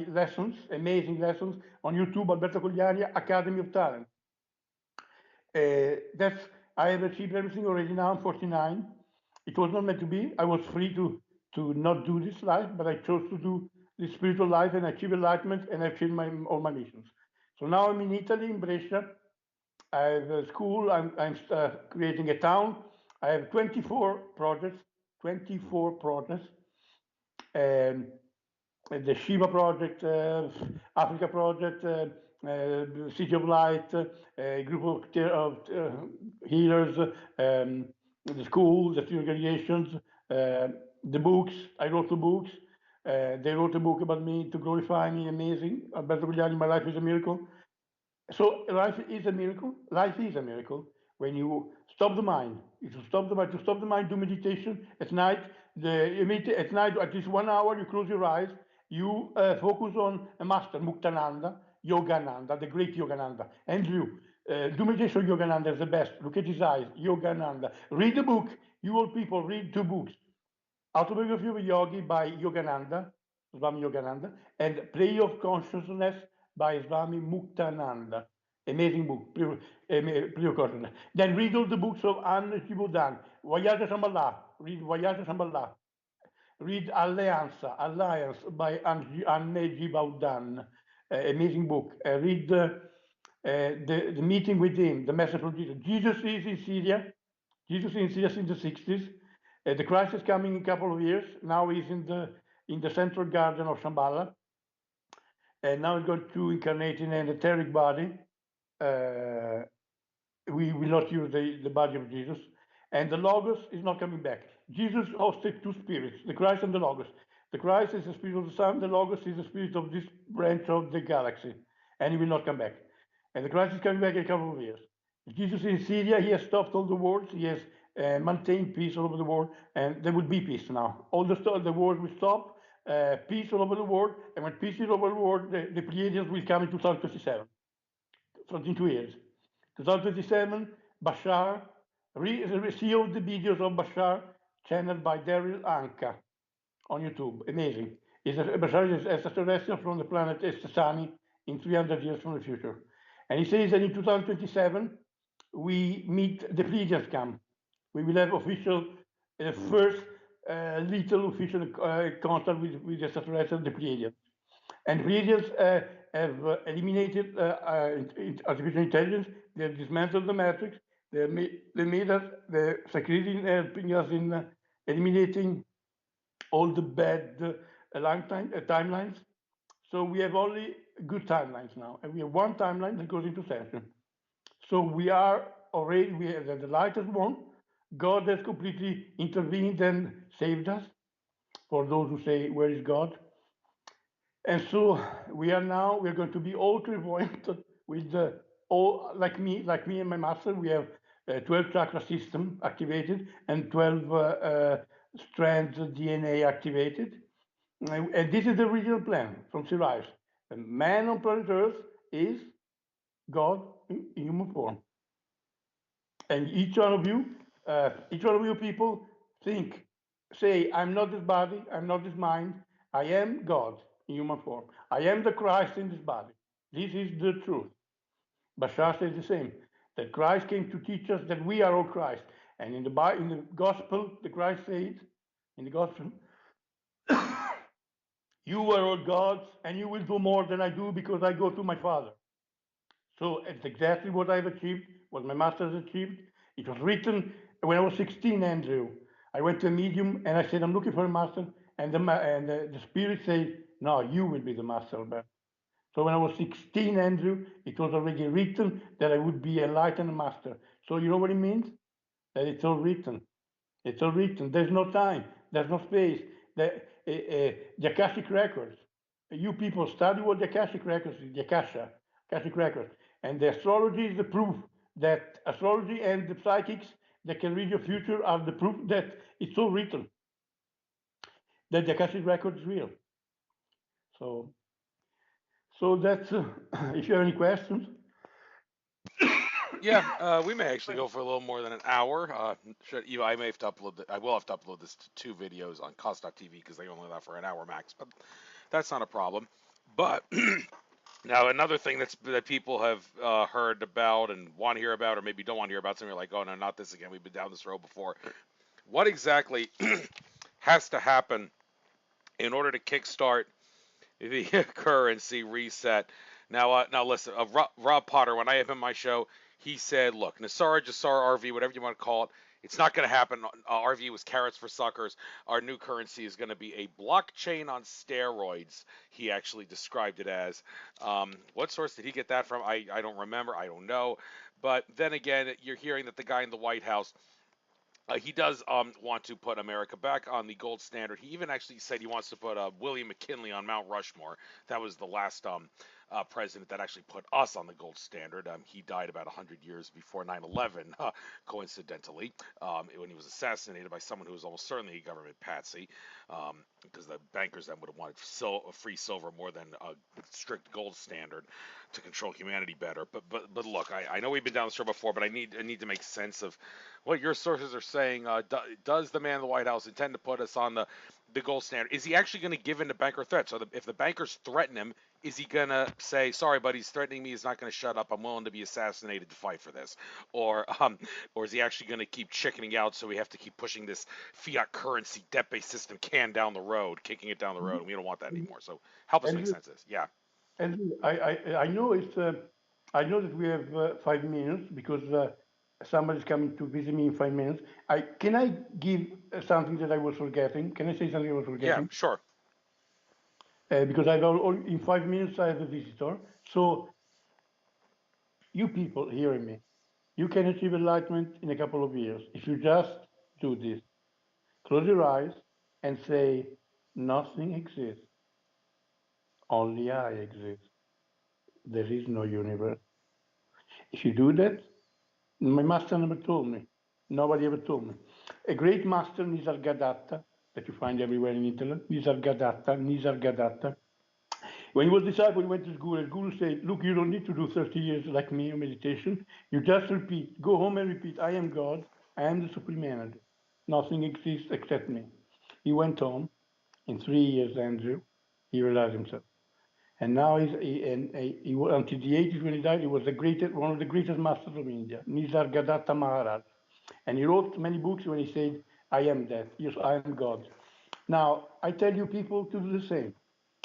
lessons, amazing lessons, on YouTube, Alberto Cogliani, Academy of Talent. That's I have achieved everything already now. I'm 49. It was not meant to be. I was free to not do this life, but I chose to do this spiritual life and achieve enlightenment, and I've achieved all my missions. So now I'm in Italy, in Brescia. I have a school. I'm creating a town. I have 24 projects. 24 projects. Um, the Shiva project, Africa project, City of Light, a group of healers, the schools, the organizations, the books. I wrote the books. They wrote a book about me to glorify me. Amazing. Alberto Cogliani, My Life is a Miracle. So life is a miracle. Life is a miracle when you stop the mind. If you stop the mind, to stop the mind, do meditation at night. At night, at least 1 hour, you close your eyes. You focus on a master, Muktananda, Yogananda, the great Yogananda. Andrew, do meditation. Yogananda is the best. Look at his eyes, Yogananda. Read the book. You all people, read 2 books. Autobiography of a Yogi by Yogananda, Swami Yogananda, and Play of Consciousness by Swami Muktananda. Amazing book, Play of Consciousness. Then read all the books of Anne Gibaudan, Voyage à Shambhala, read Voyage à Shambhala. Read Alliance by Anne Gibaudan, amazing book. Read the Meeting with Him, The Message from Jesus. Jesus is in Syria. Jesus is in Syria since the 60s. The Christ is coming in a couple of years. Now he's in the central garden of Shambhala. And now he's going to incarnate in an etheric body. We will not use the body of Jesus. And the Logos is not coming back. Jesus hosted 2 spirits, the Christ and the Logos. The Christ is the spirit of the Son, the Logos is the spirit of this branch of the galaxy, and he will not come back. And the Christ is coming back in a couple of years. Jesus in Syria, he has stopped all the wars, he has maintained peace all over the world, and there will be peace now. All the wars will stop, peace all over the world, and when peace is over the world, the Pleiadians will come in 2027, in 2 years. 2027, Bashar, see all the videos of Bashar channeled by Daryl Anka on YouTube. Amazing. Bashar is extraterrestrial from the planet Estasani in 300 years from the future. And he says that in 2027, we meet the Pleiadians come. We will have official, first little official contact with the extraterrestrial, the Pleiadians. And Pleiadians have eliminated artificial intelligence. They have dismantled the matrix. They made us the security in helping us in eliminating all the bad timelines. So we have only good timelines now, and we have one timeline that goes into session. So we are already we have the light has won. God has completely intervened and saved us. For those who say, "Where is God?" And so we are going to be all clairvoyant with all like me and my master. We have 12 chakra system activated and 12 strands of DNA activated. And this is the original plan from Sirius. The man on planet Earth is God in human form. And each one of you people think, say, I'm not this body, I'm not this mind, I am God in human form. I am the Christ in this body. This is the truth. But Shastra is the same. That Christ came to teach us that we are all Christ. And in the gospel, the Christ said, in the gospel, you are all gods, and you will do more than I do because I go to my Father. So it's exactly what I've achieved, what my master has achieved. It was written when I was 16, Andrew. I went to a medium and I said, I'm looking for a master. And the spirit said, no, you will be the master, Alberto. So when I was 16, Andrew, it was already written that I would be a light and a master. So you know what it means? That it's all written. It's all written. There's no time. There's no space. The Akashic records. You people study what the Akashic records is, the Akashic records. And the astrology is the proof that astrology and the psychics that can read your future are the proof that it's all written, that the Akashic record is real. So, so that's, if you have any questions. Yeah, we may actually go for a little more than an hour. I may have to upload. I will have to upload this to two videos on Cost.tv because they only allow for an hour max, but that's not a problem. But now another thing that people have heard about and want to hear about, or maybe don't want to hear about, some are like, "Oh no, not this again. We've been down this road before." What exactly has to happen in order to kickstart the currency reset? Now listen, Rob Potter, when I have him on my show, he said, look, Nasara, Jasara, RV, whatever you want to call it, it's not going to happen. RV was carrots for suckers. Our new currency is going to be a blockchain on steroids. He actually described it as. What source did he get that from? I don't remember. I don't know. But then again, you're hearing that the guy in the White House he does want to put America back on the gold standard. He even actually said he wants to put William McKinley on Mount Rushmore. That was the last president that actually put us on the gold standard. He died about 100 years before 9/11, coincidentally, when he was assassinated by someone who was almost certainly a government patsy, because the bankers then would have wanted free silver more than a strict gold standard to control humanity better. But look, I know we've been down this road before, but I need to make sense of what your sources are saying. Does the man in the White House intend to put us on the gold standard? Is he actually going to give in to banker threats? So if the bankers threaten him, is he going to say, "Sorry, but he's threatening me. He's not going to shut up. I'm willing to be assassinated to fight for this," or is he actually going to keep chickening out? So we have to keep pushing this fiat currency debt-based system can down the road, kicking it down the road, and we don't want that anymore. So help us make And sense of this. Yeah. And I know I know that we have 5 minutes because somebody's coming to visit me in 5 minutes. Can I give something that I was forgetting? Can I say something I was Yeah. forgetting? Sure. Because in 5 minutes I have a visitor. So you people hearing me, you can achieve enlightenment in a couple of years if you just do this. Close your eyes and say, nothing exists, only I exist. There is no universe. If you do that, my master never told me. Nobody ever told me. A great master, Nisargadatta, that you find everywhere in Italy, Nisargadatta. When he was disciple, he went to school, and Guru said, look, you don't need to do 30 years like me, meditation. You just repeat, go home and repeat, I am God, I am the Supreme Energy. Nothing exists except me. He went home. In 3 years, Andrew, he realized himself. And now until the 80s when he died, he was one of the greatest masters of India, Nisargadatta Maharaj. And he wrote many books when he said, I am that. Yes, I am God. Now, I tell you people to do the same.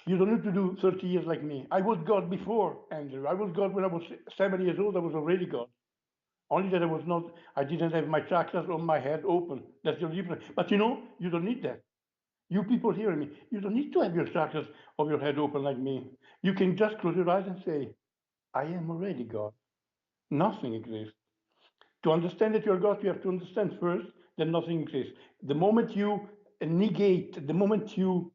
You don't need to do 30 years like me. I was God before, Andrew. I was God when I was 7 years old. I was already God. Only that I didn't have my chakras on my head open. That's the difference. But you don't need that. You people hearing me, you don't need to have your chakras of your head open like me. You can just close your eyes and say, I am already God. Nothing exists. To understand that you're God, you have to understand first that nothing exists. The moment you negate, the moment you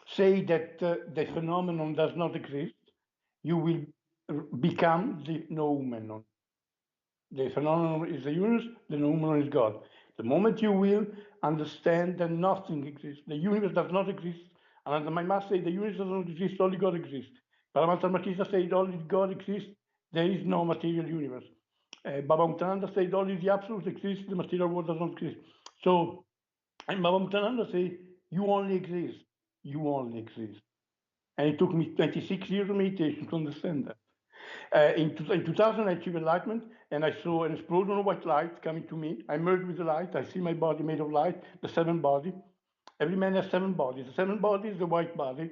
say that the phenomenon does not exist, you will become the noumenon. The phenomenon is the universe, the noumenon is God. The moment you will understand that nothing exists, the universe does not exist, and my master say the universe does not exist, only God exists. Paramahansa said only God exists, there is no material universe. Baba Mutananda said only the absolute exists, the material world does not exist. So, and Baba Mutananda say, you only exist, you only exist. And it took me 26 years of meditation to understand that. In 2000, I achieved enlightenment, and I saw an explosion of white light coming to me. I merged with the light. I see my body made of light, the seven body. Every man has seven bodies. The seven body is the white body,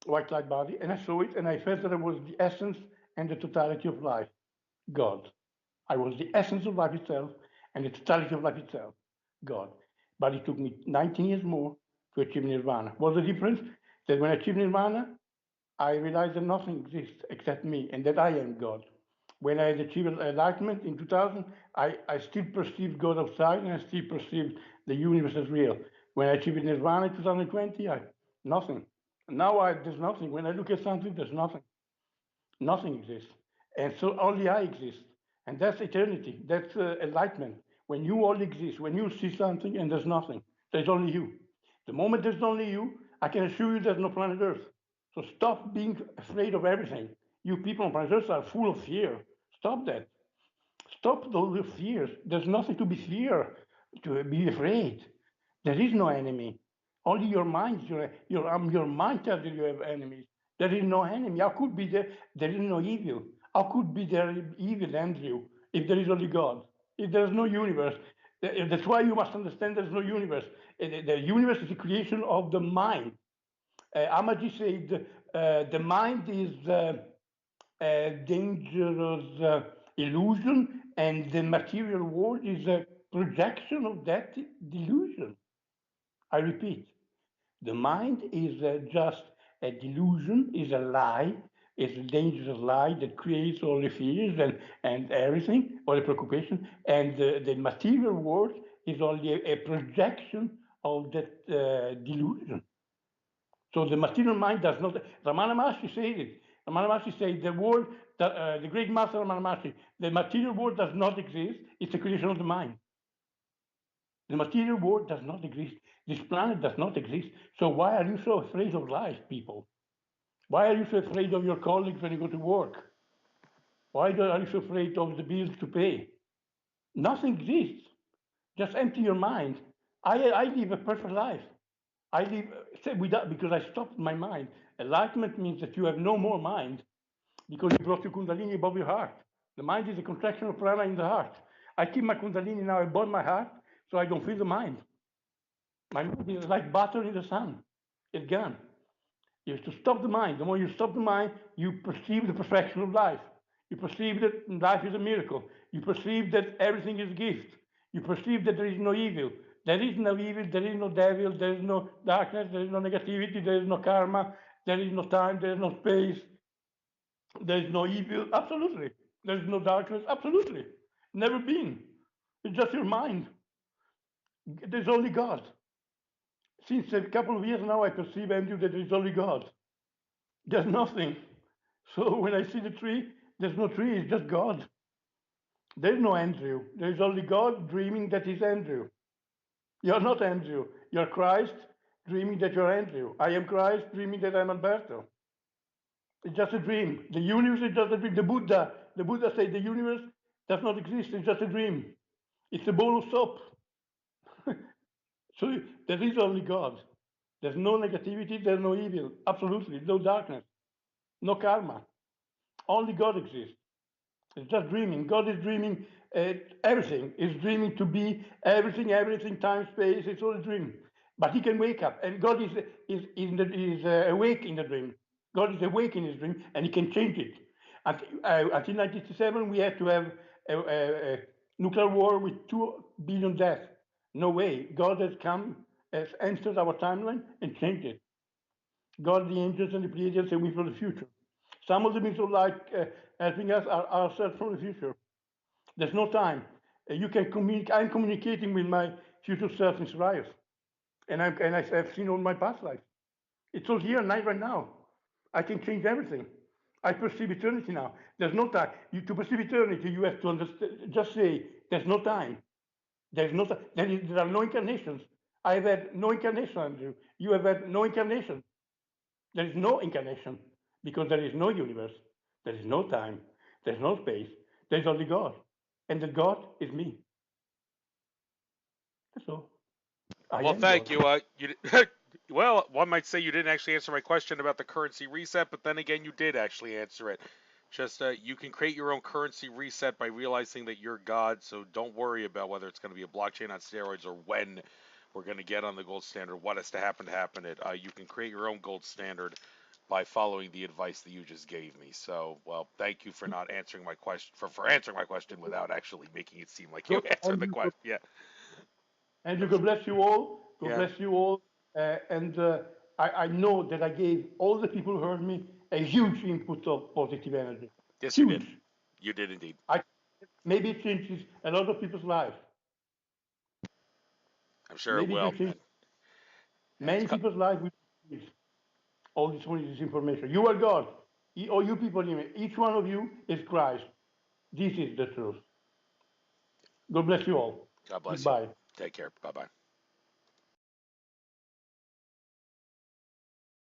white light body. And I saw it, and I felt that I was the essence and the totality of life, God. I was the essence of life itself and the totality of life itself, God. But it took me 19 years more to achieve nirvana. What's the difference? That when I achieved nirvana, I realized that nothing exists except me and that I am God. When I had achieved enlightenment in 2000, I still perceived God outside and I still perceived the universe as real. When I achieved nirvana in 2020, nothing. Now there's nothing. When I look at something, there's nothing. Nothing exists. And so only I exist. And that's eternity. That's enlightenment. When you all exist, when you see something and there's nothing, there's only you. The moment there's only you, I can assure you there's no planet Earth. So stop being afraid of everything. You people on planet Earth are full of fear. Stop that. Stop those fears. There's nothing to be fear, to be afraid. There is no enemy. Only your mind, your mind tells you you have enemies. There is no enemy. How could be there is no evil? How could be there evil, Andrew, if there is only God? If there is no universe? That's why you must understand there is no universe. The universe is the creation of the mind. Amaji said the mind is a dangerous illusion, and the material world is a projection of that delusion. I repeat, the mind is just a delusion, is a lie, is a dangerous lie that creates all the fears and everything, all the preoccupation, and the material world is only a projection of that delusion. So the material mind does not. Ramana Maharshi said it. Ramana Maharshi said the great master Ramana Maharshi, the material world does not exist. It's a creation of the mind. The material world does not exist. This planet does not exist. So why are you so afraid of life, people? Why are you so afraid of your colleagues when you go to work? Why are you so afraid of the bills to pay? Nothing exists. Just empty your mind. I live a perfect life. I live without, because I stopped my mind. Enlightenment means that you have no more mind because you brought your Kundalini above your heart. The mind is a contraction of prana in the heart. I keep my Kundalini now above my heart so I don't feel the mind. My mind is like butter in the sun. It's gone. You have to stop the mind. The more you stop the mind, you perceive the perfection of life. You perceive that life is a miracle. You perceive that everything is a gift. You perceive that there is no evil. There is no evil, there is no devil, there is no darkness, there is no negativity, there is no karma, there is no time, there is no space, there is no evil, absolutely. There is no darkness, absolutely. Never been. It's just your mind. There's only God. Since a couple of years now, I perceive, Andrew, that there is only God. There's nothing. So when I see the tree, there's no tree, it's just God. There's no Andrew. There's only God dreaming that he's Andrew. You're not Andrew. You're Christ dreaming that you're Andrew. I am Christ dreaming that I'm Alberto. It's just a dream. The universe is just a dream. The Buddha said the universe does not exist. It's just a dream. It's a bowl of soap. So there is only God. There's no negativity. There's no evil. Absolutely. No darkness. No karma. Only God exists. It's just dreaming. God is dreaming everything. Is dreaming to be everything, time, space. It's all a dream. But he can wake up, and God is awake in the dream. God is awake in his dream, and he can change it. Until 1967, we had to have a nuclear war with 2 billion deaths. No way. God has come, has entered our timeline and changed it. God, the angels, and the Pleiadians, and we from the future. Some of the means of light helping us are ourselves from the future. There's no time. You can communicate. I'm communicating with my future self in Sirius, and I've seen all my past lives. It's all here, right now. I can change everything. I perceive eternity now. There's no time. To perceive eternity, you have to understand. Just say, there's no time. There's no time. There are no incarnations. I've had no incarnation, Andrew. You have had no incarnation. There is no incarnation because there is no universe. There is no time. There's no space. There's only God. And the God is me. That's all. I Well, am thank God. you. Well, one might say you didn't actually answer my question about the currency reset, but then again, you did actually answer it. Just you can create your own currency reset by realizing that you're God. So don't worry about whether it's going to be a blockchain on steroids or when we're going to get on the gold standard. What has to happen it. You can create your own gold standard by following the advice that you just gave me. So, well, thank you for not answering my question for answering my question without actually making it seem like you God, answered the question. Yeah, Andrew, that's God bless you all. God yeah. bless you all. And I know that I gave all the people who heard me a huge input of positive energy. Yes, you did. Huge. You did indeed. I, maybe it changes a lot of people's lives. I'm sure it Maybe it will will. change And it's many people's lives with all this information. You are God. All you people, each one of you is Christ. This is the truth. God bless you all. God bless you. Goodbye. Take care. Bye bye.